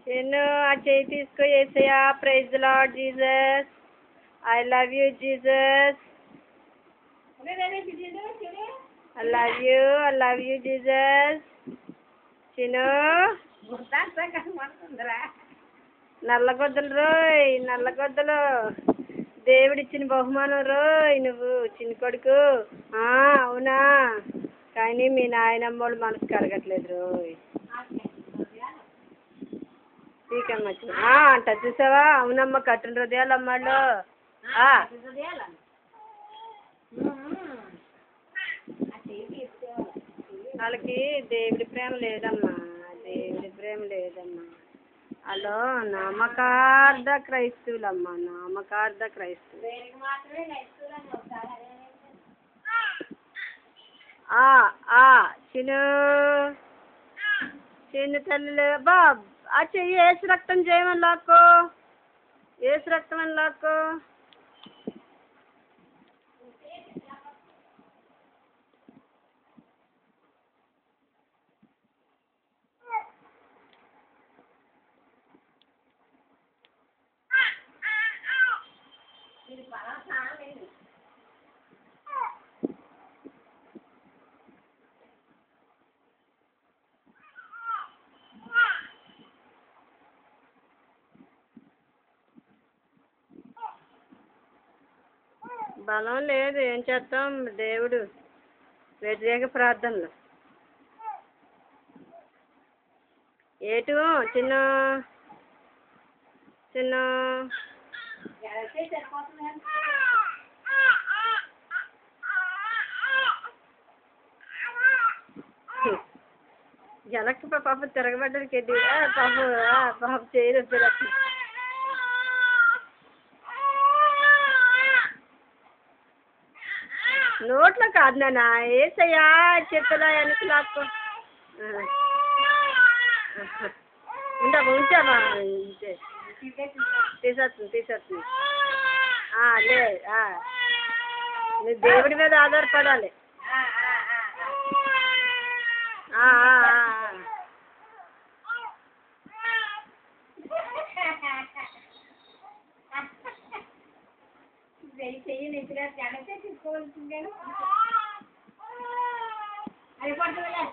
చిన్ను ఆ చేయి తీసుకో యేసయ్యా. Praise the lord Jesus. I love you Jesus. I love you Jesus. Chinnu నల్లగొద్దలు రోయ్, నల్లగొద్దలు దేవుడిచ్చిన బహుమానం రోయ్ నువ్వు చిన్న కొడుకు. అవునా, కానీ మీ నాయనమ్మ వాళ్ళు మనసు కరగట్లేదు రోయ్. అంట చూసావా? అవునమ్మ, కట్టిన హృదయాలు అమ్మాళ్ళు. వాళ్ళకి దేవుడి ప్రేమ లేదమ్మా, దేవుడి ప్రేమ లేదమ్మా. హలో, నామకార్థ క్రైస్తవులమ్మా, నామకార్థ క్రైస్తవులు. చిన్న చిన్న తల్లి బాబ్ ఆ చెయ్యి ఏసు రక్తం చేయమని లాక్కో, ఏసు రక్తం అని లాక్కో. బలం లేదు, ఏం చేస్తాం. దేవుడు వ్యతిరేక ప్రార్థనలు. ఏటు చిన్న చిన్న జలక్కి పాప తిరగబడ్డానికి పాప చేయరు. నోట్లో కాదు నాన్న, ఏసయ్యా చెప్పలా వెనక్కి లాక్కో. ఉంచావా? తీసేస్తుంది. లే, నువ్వు దేవుడి మీద ఆధారపడాలి. తీసుకోవాల్సిందే. అది పడుతుందిలే.